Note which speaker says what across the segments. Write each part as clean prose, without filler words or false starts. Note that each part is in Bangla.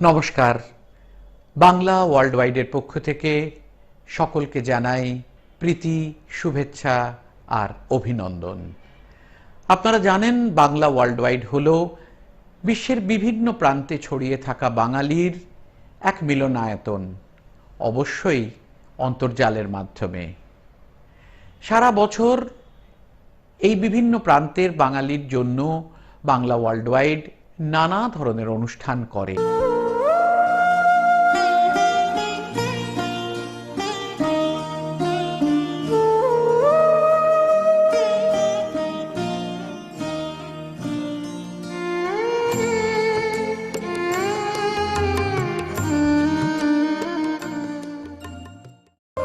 Speaker 1: নমস্কার। বাংলা ওয়ার্ল্ড ওয়াইডের পক্ষ থেকে সকলকে জানাই প্রীতি, শুভেচ্ছা আর অভিনন্দন। আপনারা জানেন বাংলা ওয়ার্ল্ড ওয়াইড হল বিশ্বের বিভিন্ন প্রান্তে ছড়িয়ে থাকা বাঙালির এক মিলনায়তন, অবশ্যই অন্তর্জালের মাধ্যমে। সারা বছর এই বিভিন্ন প্রান্তের বাঙালির জন্য বাংলা ওয়ার্ল্ড ওয়াইড নানা ধরনের অনুষ্ঠান করে।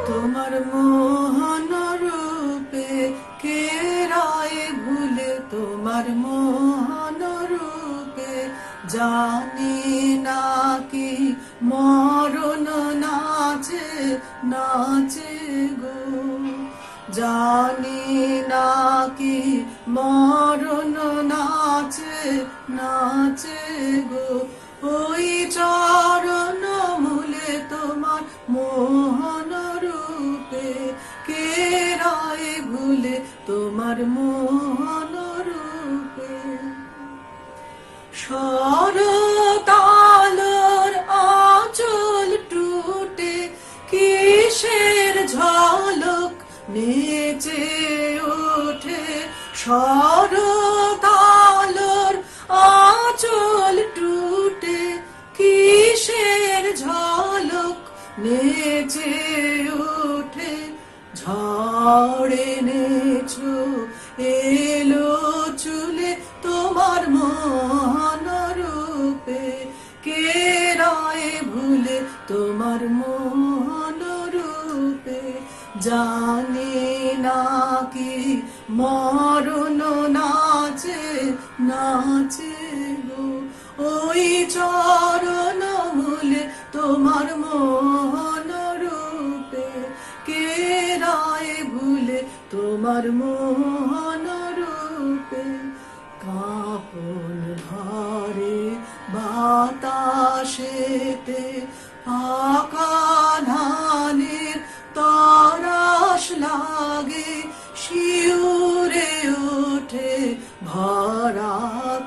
Speaker 2: তোমার মোহন রূপে কে রায় ভুলে, তোমার মোহন রূপে জানি না কি মরণ নাচে নাচে গো, জানি না কি মরণ নাচে নাচে গো। ওই চরণ মূলে তোমার মোহন রূপে কে রায় ভুলে, তোমার মোহন রূপে। শরতালর আঁচল টুটে কিসের ঝলক নেচে ওঠে, শরতালর আঁচল টুটে কিসের ঝলক নেচে ওঠে। ঝড় এনেছো এলো চুলে, তোমার মোহন রূপে কে রায় ভুলে, তোমার মোহন রূপে জানি না কি মরণ নাচে নাচে গো। ওই চরণ মূলে তোমার মোহন রূপে কে রায় ভুলে, তোমার মোহন রূপে। কাঁপন ধরে বাতাসেতে পাকা ধানের তরাস লাগে, শিউরে ওঠে ভরা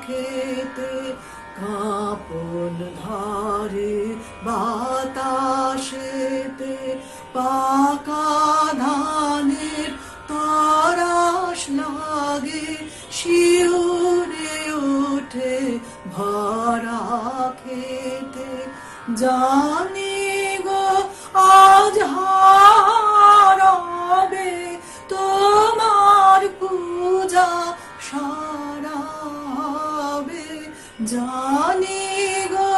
Speaker 2: খেতে। কাঁপন ধরে বাতাসেতে পাকা ধানের তরাস লাগে, শিউরে ওঠে ভরা খেতে। জানি গো আজ হারাবে তোমার পূজা সারাবে, জানি গো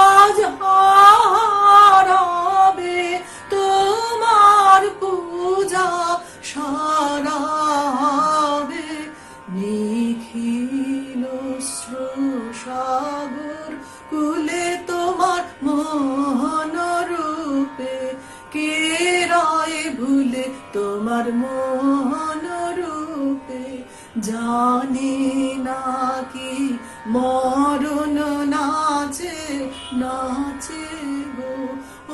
Speaker 2: আজ হারাবে তোমার পূজা সারাবে। নিখিল সাগর কুলে তোমার মোহন রূপে কে রায় ভুলে, তোমার মোহন রূপে জানি না কি মরণ নাচে নাচে গো।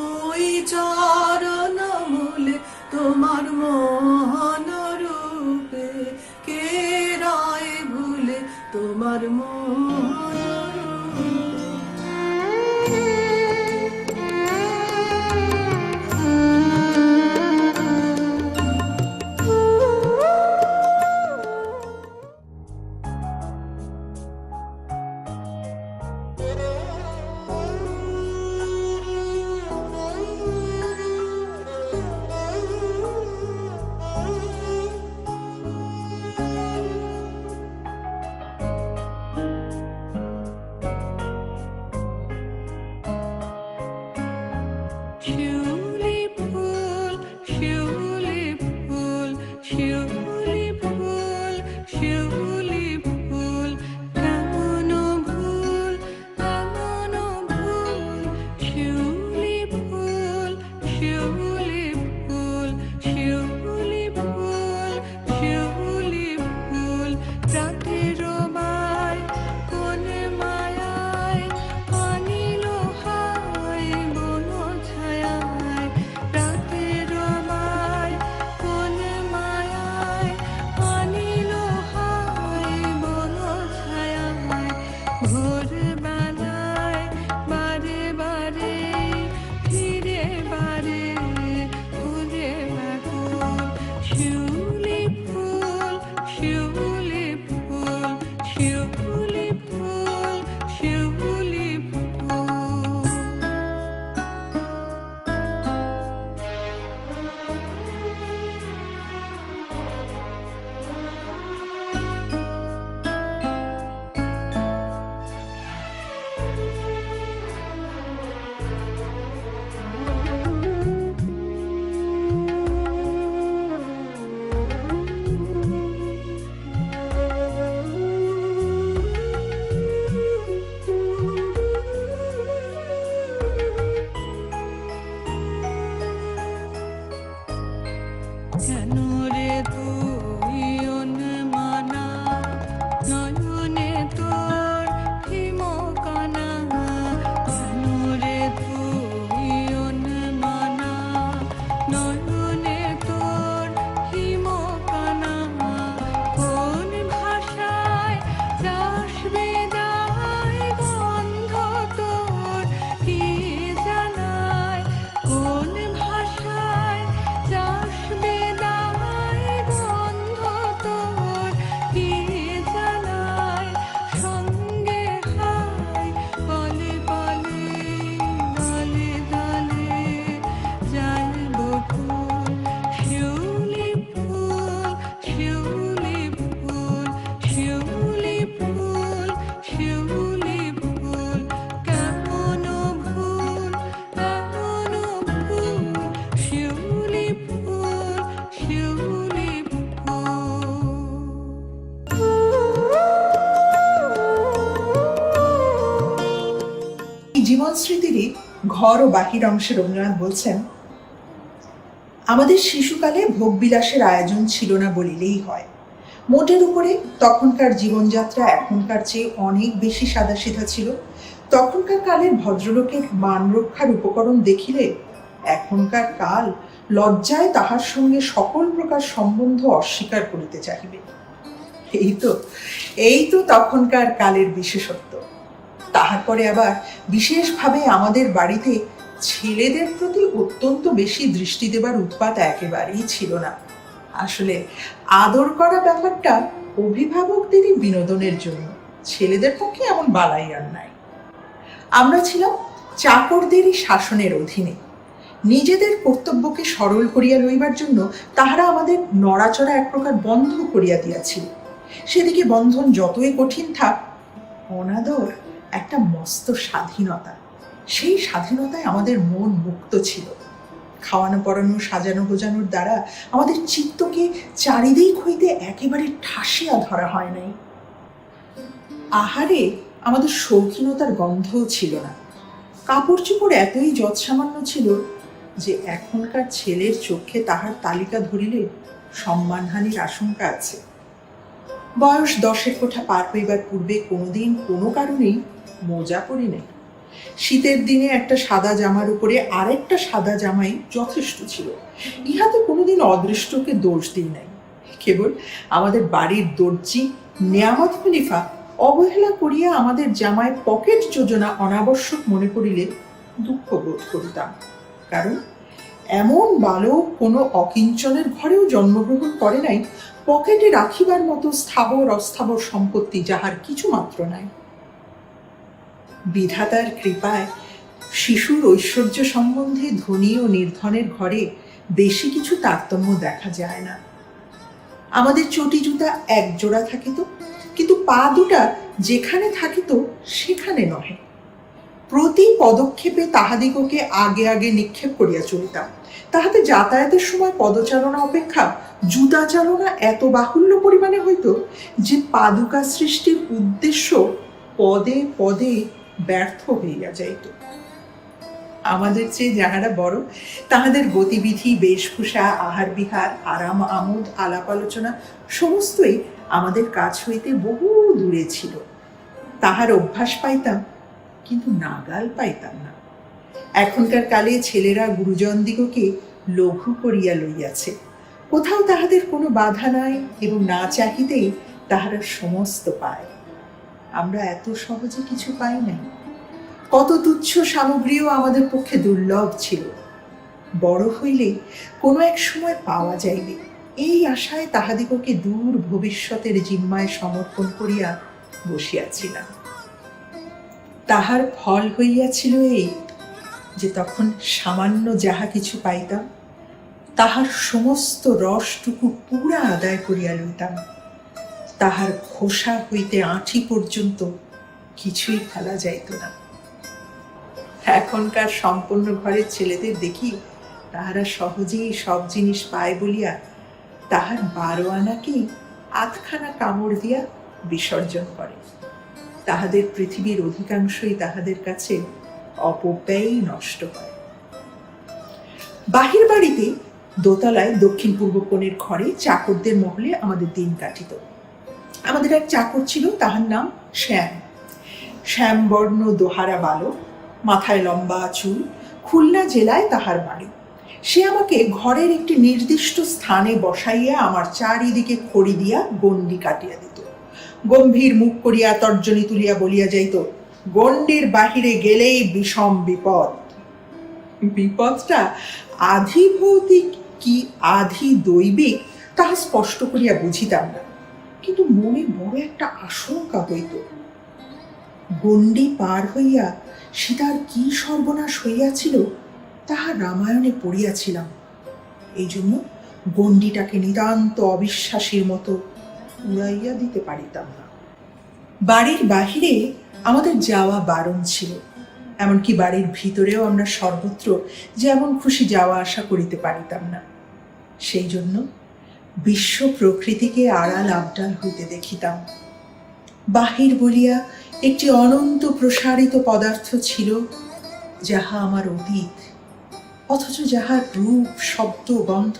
Speaker 2: ওই চরণ মূলে তোমার মোহন রূপে কে রায় ভুলে, তোমার মোহন শিউলি ফুল, শিউলি ফুল। কেন রে তুই অনমনা, নয়নে তোর হিমকানা। কেন রে তুই অনমনা, নয়নে তোর হিমকানা। কোন ভাষায় চাষ বেদায় গন্ধ তোর কি জানায়? কোন ভাষায় চাষ বেদায় গন্ধ তোর কি জানায়? সঙ্গে হায় পলে পলে, দলে দলে যায় বকুল। শিউলি ফুল, শিউলি ফুল, শিউলি ফুল, শিউলি ফুল। কেমন ভুল, কেমন ভুল, শিউলি ফুল, শিউলি
Speaker 3: এই জীবন স্মৃতিরই ঘর ও বাহির অংশে রবীন্দ্রনাথ বলছেন, আমাদের শিশুকালে ভোগবিলাসের আয়োজন ছিল না বলিলেই হয়। মোটের উপরে তখনকার জীবনযাত্রা এখনকার চেয়ে অনেক বেশি সাদাসিধা ছিল। তখনকার কালের ভদ্রলোকের মান রক্ষার উপকরণ দেখিলে এখনকার কাল লজ্জায় তাহার সঙ্গে সকল প্রকার সম্বন্ধ অস্বীকার করিতে চাহিবে। এই তো তখনকার কালের বিশেষত্ব। তাহার পরে আবার বিশেষভাবে আমাদের বাড়িতে ছেলেদের প্রতি অত্যন্ত বেশি দৃষ্টি দেবার উৎপাত একেবারেই ছিল না। আসলে আদর করা ব্যাপারটা অভিভাবকদেরই বিনোদনের জন্য, ছেলেদের পক্ষে এমন বালাই আর নাই। আমরা ছিলাম চাকরদেরই শাসনের অধীনে। নিজেদের কর্তব্যকে সরল করিয়া লইবার জন্য তাহারা আমাদের নড়াচড়া এক প্রকার বন্ধ করিয়া দিয়াছিল। সেদিকে বন্ধন যতই কঠিন থাক, অনাদর একটা মস্ত স্বাধীনতা। সেই স্বাধীনতায় আমাদের মন মুক্ত ছিল। খাওয়ানো পরানো সাজানো গোজানোর দ্বারা আমাদের চিত্তকে চারিদিক হইতে একেবারে ঠাসিয়া ধরা হয় নাই। আহারে আমাদের শৌখিনতার গন্ধও ছিল না। কাপড় চোপড় এতই যৎসামান্য ছিল যে এখনকার ছেলের চোখে তাহার তালিকা ধরিলে সম্মানহানির আশঙ্কা আছে। বয়স 10-এর কোঠা পার হইবার পূর্বে কোনোদিন কোনো কারণেই মোজা পরি নাই। শীতের দিনে একটা সাদা জামার উপরে আরেকটা সাদা জামাই যথেষ্ট ছিল। ইহাতে কোনোদিন অদৃষ্টকে দোষ দিই নাই। কেবল আমাদের বাড়ির দর্জি নেয়ামত খলিফা অবহেলা করিয়া আমাদের জামায় পকেট যোজনা অনাবশ্যক মনে করিলে দুঃখ বোধ করিতাম। কারণ এমন বালক কোনো অকিঞ্চনের ঘরেও জন্মগ্রহণ করে নাই পকেটে রাখিবার মতো স্থাবর অস্থাবর সম্পত্তি যাহার কিছু মাত্র নাই। বিধাতার কৃপায় শিশুর ঐশ্বর্য সম্বন্ধে ধনী ও নির্ধনের ঘরে বেশি কিছু তারতম্য দেখা যায় না। আমাদের চটি জুতা এক জোড়া থাকিত, কিন্তু পা দুটা যেখানে থাকিত সেখানে নহে। প্রতি পদক্ষেপে তাহাদিগকে আগে আগে নিক্ষেপ করিয়া চলিতাম। তাহাতে যাতায়াতের সময় পদচালনা অপেক্ষা জুতা চালনা এত বাহুল্য পরিমাণে হইত যে পাদুকা সৃষ্টির উদ্দেশ্য পদে পদে ব্যর্থ হইয়া যাইত। আমাদের চেয়ে যাহারা বড়, তাহাদের গতিবিধি, বেশভূষা, আহার বিহার, আরাম আমোদ, আলাপ আলোচনা সমস্তই আমাদের কাছ হইতে বহু দূরে ছিল। তাহার অভ্যাস পাইতাম, কিন্তু নাগাল পাইতাম না। এখনকার কালে ছেলেরা গুরুজনদিগকে লঘু করিয়া লইয়াছে। কোথাও তাহাদের কোনো বাধা নাই এবং না চাহিতেই তাহারা সমস্ত পায়। আমরা এত সহজে কিছু পাই নাই। কত তুচ্ছ সামগ্রীও আমাদের পক্ষে দুর্লভ ছিল। বড় হইলে কোনো এক সময় পাওয়া যাইবে, এই আশায় তাহাদিগকে দূর ভবিষ্যতের জিম্মায় সমর্পণ করিয়া বসিয়াছিলাম। তাহার ফল হইয়াছিল এই যে তখন সামান্য যাহা কিছু পাইতাম তাহার সমস্ত রসটুকু পুরা আদায় করিয়া লইতাম। তাহার খোসা হইতে আঁঠি পর্যন্ত কিছুই ফেলা যাইত না। এখনকার সম্পন্ন ঘরের ছেলেদের দেখি তাহারা সহজেই সব জিনিস পায় বলিয়া তাহার 12 আনাকেই আধখানা কামড় দিয়া বিসর্জন করে। তাহাদের পৃথিবীর অধিকাংশই তাহাদের কাছে অপব্যয়ই নষ্ট হয়। বাহির বাড়িতে দোতলায় দক্ষিণ পূর্ব কোণের ঘরে চাকরদের মহলে আমাদের দিন কাটিত। আমাদের এক চাকর ছিল, তাহার নাম শ্যাম। শ্যামবর্ণ দোহারা বালক, মাথায় লম্বা চুল, খুলনা জেলায় তাহার বাড়ি। সে আমাকে ঘরের একটি নির্দিষ্ট স্থানে বসাইয়া আমার চারিদিকে খড়ি দিয়া গণ্ডি কাটিয়া দিত। গম্ভীর মুখ করিয়া তর্জনী তুলিয়া বলিয়া যাইত, গণ্ডির বাহিরে গেলেই বিষম বিপদ। বিপদটা আধি ভৌতিক কি আধি দৈবিক তাহা স্পষ্ট করিয়া বুঝিতাম না, কিন্তু মনে বড় একটা আশঙ্কা হইত। গণ্ডি পার হইয়া সীতার কি সর্বনাশ হইয়াছিল তাহা রামায়ণে পড়িয়াছিলাম। এই জন্য গণ্ডিটাকে নিতান্ত অবিশ্বাসীর মতো উড়াইয়া দিতে পারিতাম না। বাড়ির বাহিরে আমাদের যাওয়া বারণ ছিল, এমনকি বাড়ির ভিতরেও আমরা সর্বত্র যেমন খুশি যাওয়া আসা করিতে পারিতাম না। সেই জন্য বিশ্ব প্রকৃতিকে আড়াল আবডাল হইতে দেখিতাম। বাহির বলিয়া একটি অনন্ত প্রসারিত পদার্থ ছিল, যাহা আমার অতীত, অথচ যাহার রূপ, শব্দ, গন্ধ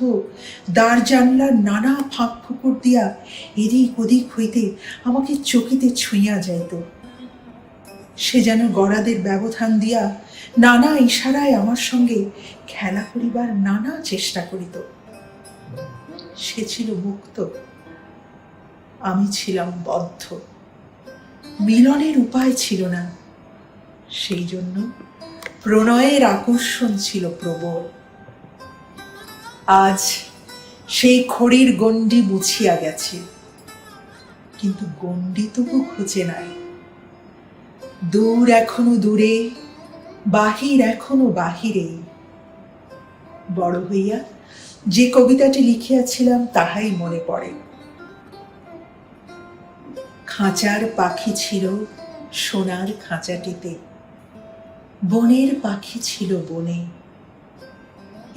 Speaker 3: দ্বার জানলার নানা ফাঁক ফুকুর দিয়া এদিক ওদিক হইতে আমাকে চকিতে ছুঁইয়া যাইত। সে যেন গরাদের ব্যবধান দিয়া নানা ইশারায় আমার সঙ্গে খেলা করিবার নানা চেষ্টা করিত। সে ছিল মুক্ত, আমি ছিলাম বদ্ধ। মিলনের উপায় ছিল না, সেই জন্য প্রণয়ের আকর্ষণ ছিল প্রবল। আজ সেই খড়ির গণ্ডি মুছিয়া গেছে, কিন্তু গণ্ডি তবু খুঁজে নাই। দূর এখনো দূরে, বাহির এখনো বাহিরে। বড় হইয়া যে কবিতাটি লিখিয়াছিলাম তাহাই মনে পড়ে। খাঁচার পাখি ছিল সোনার খাঁচাটিতে, বনের পাখি ছিল বনে।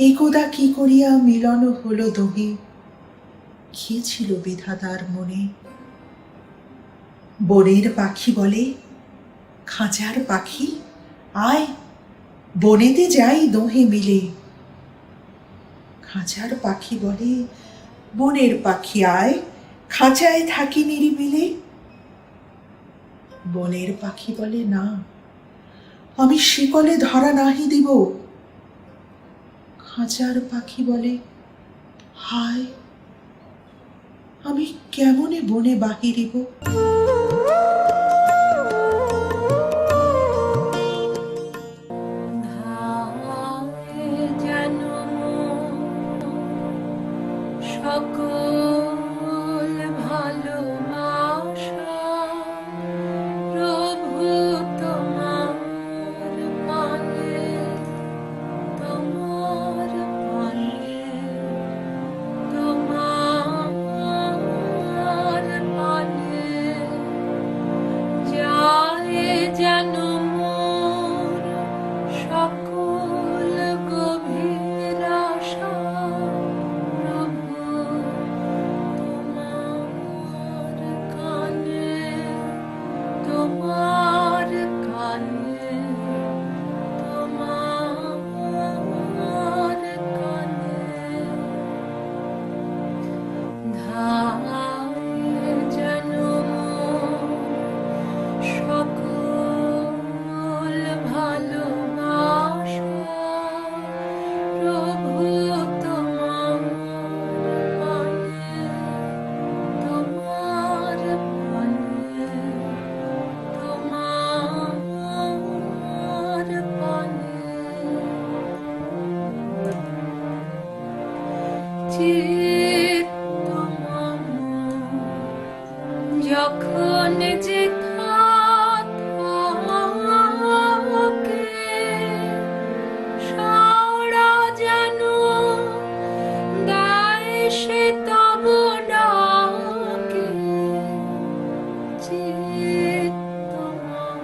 Speaker 3: একদা কি করিয়া মিলন হলো দহি, কি ছিল বিধাতার মনে। বনের পাখি বলে, খাঁচার পাখি আয়, বনেতে যাই দোহে মিলে। খাঁচার পাখি বলে, বনের পাখি আয়, খাঁচায় থাকি নিরিবিলে। বনের পাখি বলে, না, আমি শিকলে ধরা নাহি দিব। খাঁচার পাখি বলে, হায়, আমি কেমনে বনে বাহিরিব।
Speaker 2: সকল ভালোবাসা প্রভু তোমার পানে, তোমার পানে, তোমার পানে। যে তোমার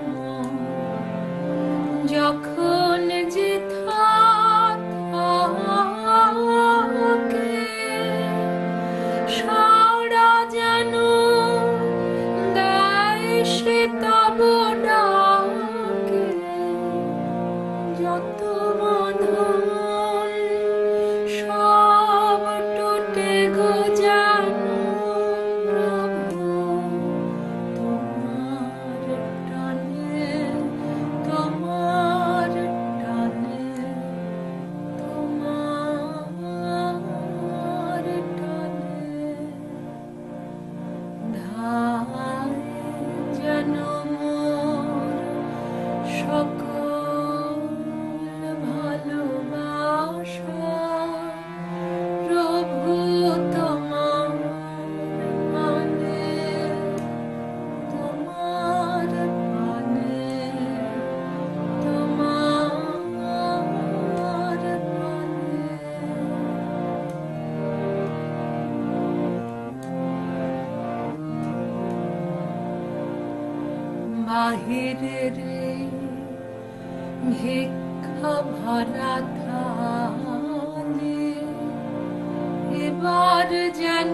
Speaker 2: যখন যে থাকে সারা যেন দেয় সে তব ডাকে যত বাঁধন সব টুটে গো যেন প্রভু তোমার টানে তোমার টানে তোমার টানে ধায় যেন মোর সকল ভালোবাসা প্রভু তোমার পানে তোমার পানে তোমার পানে বাহিরের ভিক্ষা ভরা থালে এবার যেন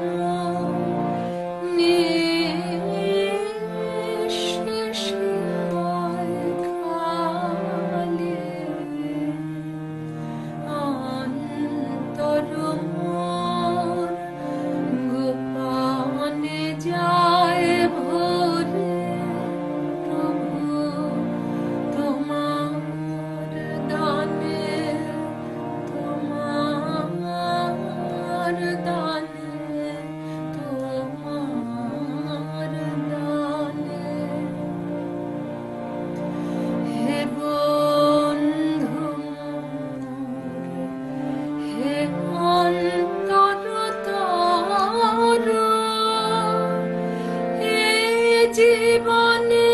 Speaker 2: নিঃশেষ হয় খালি অন্তর মোর গোপনে যায় ভরে প্রভু তোমার দানে তোমার দানে তোমার দানে হে বন্ধু মোর, হে অন্তর তর এ জীবনে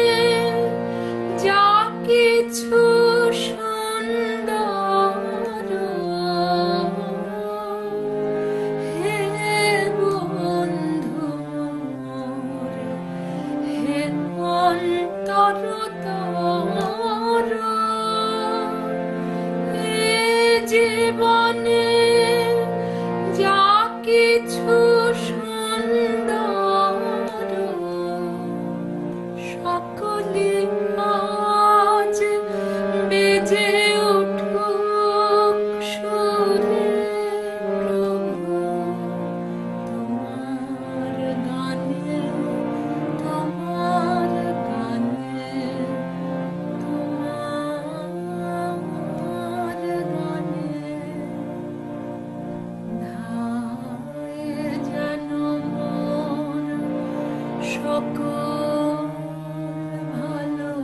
Speaker 2: যা কিছু সুন্দর হে বন্ধু মোর, হে অন্তর তর এ জীবনে যা কিছু সুন্দর সকলে আজ বেজে উঠুক সুরে প্রভু তোমার গানে তোমার গানে তোমার গানে ধায় যেন মোর সকল ভালো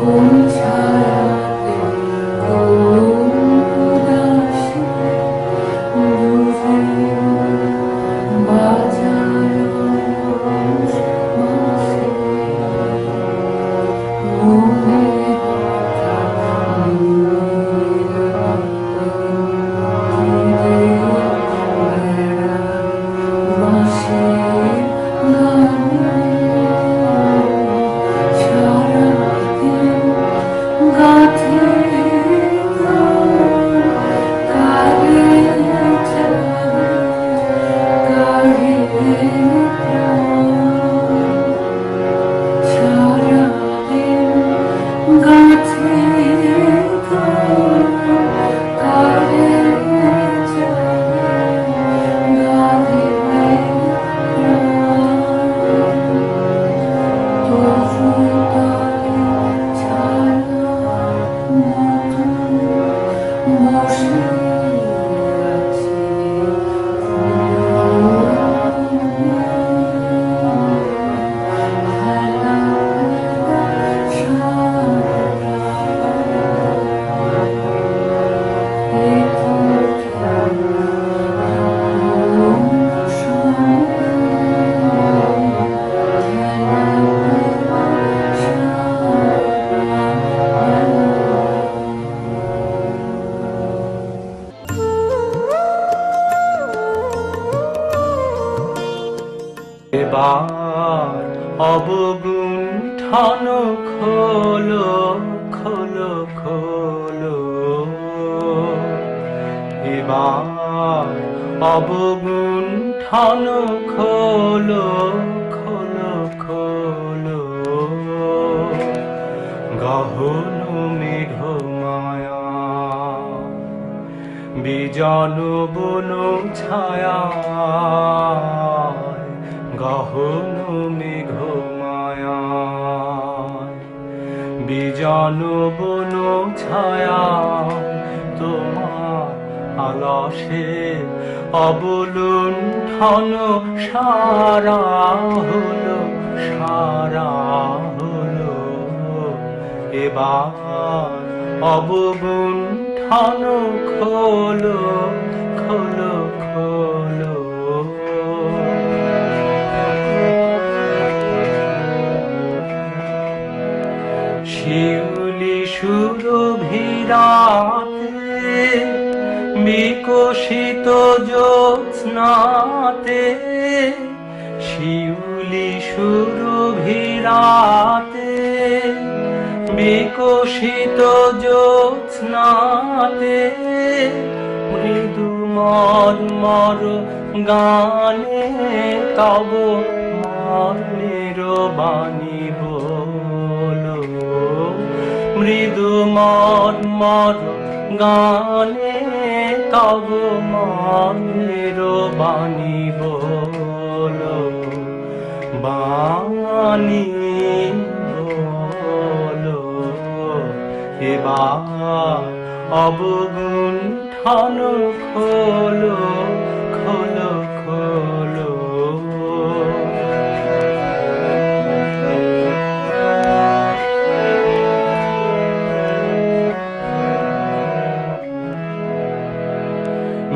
Speaker 2: কোন ছায়াতে কোন উদাসে বুঝে বাজার মাসে মনে
Speaker 4: এবার অবগুণ্ঠন খোলো খোলো খোলো, এবার অবগুণ্ঠন খোলো খোলো খোলো, গহন মেঘমায়া বিজন বন ছায়া, গহন মেঘমায়া বিজন বন ছায়া, তোমার আলসে অবলুণ্ঠন সারা হলো সারা হলো, এবার অবগুণ্ঠন খোলো খোলো খোলো। শিউলি সুরভিরাতে বিকশিত জ্যোৎস্নাতে, শিউলি সুরভিরাতে বিকশিত জ্যোৎস্নাতে, মৃদু মর্মর গানে তব মর্মের বাণী বলো, মৃদু মর্মর গানে তব মর্মের বাণী বলো, বাণী বলো, এবার অবগুণ্ঠন খোলো খোলো খোলো।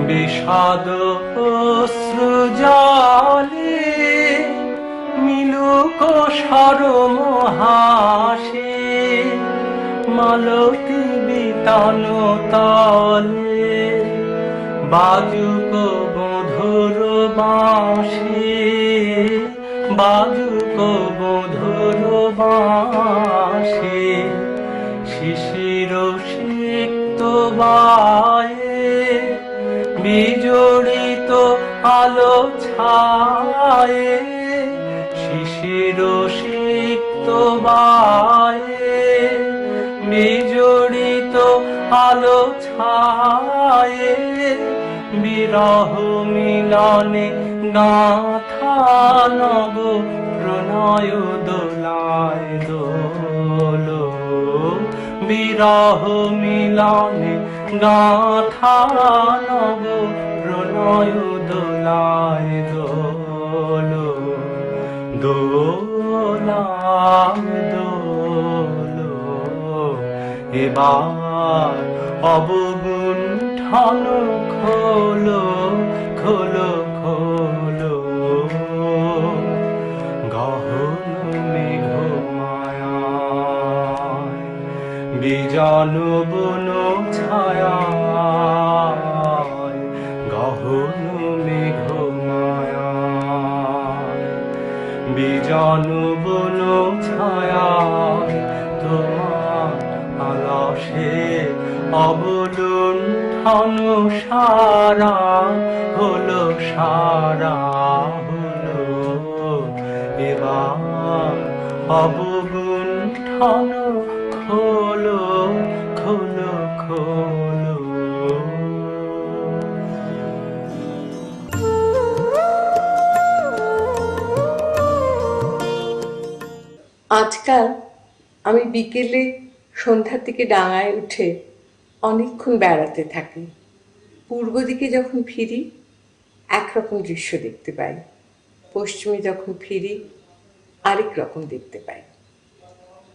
Speaker 4: বিষাদ অশ্রু জলে মিলুক সরম হাসে, মালতী বিতান তলে বাজুক মধুর বাঁশি, বাজুক মধুর বাঁশি, শিশির সিক্ত বায়ে বিজড়িত আলো ছায়ে, শিশির সিক্ত বায়ে বিজড়িত আলো ছায়ে, বিরহ মিলনে গাথা নব প্রণয় দোলায় দোলো, বিরহ মিলনে গাথা নব প্রণয় দোলায় দোলো, দোলায় দোলো। এবার অবগুণ্ঠন খোলো খোলো খোলো গহন মেঘমায়ায় বিজন বন ছায়ায় গহন মেঘমায়ায় বিজন বন ছায়ায় তোমার আলাসে অবলুণ্ঠন সারা হলো এবার অবগুণ্ঠন খোলো খোলো খোলো।
Speaker 5: আজকাল আমি বিকেলে সন্ধ্যার দিকে ডাঙায় উঠে অনেকক্ষণ বেড়াতে থাকি। পূর্ব দিকে যখন ফিরি একরকম দৃশ্য দেখতে পাই, পশ্চিমে যখন ফিরি আরেক রকম দেখতে পাই।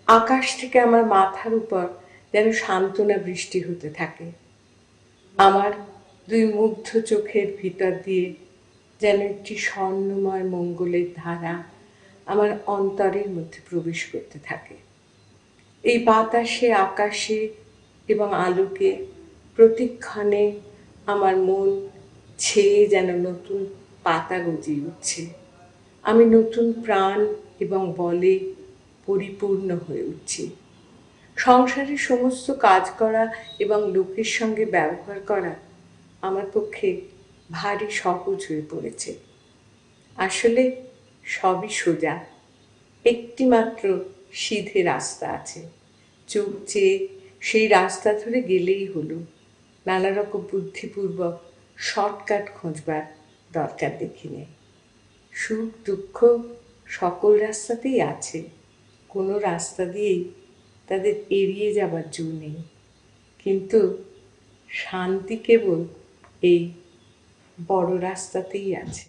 Speaker 5: আকাশ থেকে আমার মাথার উপর যেন সান্ত্বনা বৃষ্টি হতে থাকে। আমার দুই মুগ্ধ চোখের ভিতর দিয়ে যেন একটি স্বর্ণময় মঙ্গলের ধারা আমার অন্তরের মধ্যে প্রবেশ করতে থাকে। এই বাতাসে, আকাশে এবং আলোকে প্রতিক্ষণে আমার মন ছেয়ে যেন নতুন পাতা গজিয়ে উঠছে। আমি নতুন প্রাণ এবং বলে পরিপূর্ণ হয়ে উঠছি। সংসারের সমস্ত কাজ করা এবং লোকের সঙ্গে ব্যবহার করা আমার পক্ষে ভারী সহজ হয়ে পড়েছে। আসলে সবই সোজা, একটি মাত্র সিধে রাস্তা আছে। চোখ চেয়ে সেই রাস্তা ধরে গেলেই হলো। নানা রকম বুদ্ধিপূর্বক শর্টকাট খোঁজবার দরকার দেখি নেই। সুখ দুঃখ সকল রাস্তাতেই আছে, কোনো রাস্তা দিয়েই তাদের এড়িয়ে যাবার জো নেই। কিন্তু শান্তি কেবল এই বড় রাস্তাতেই আছে।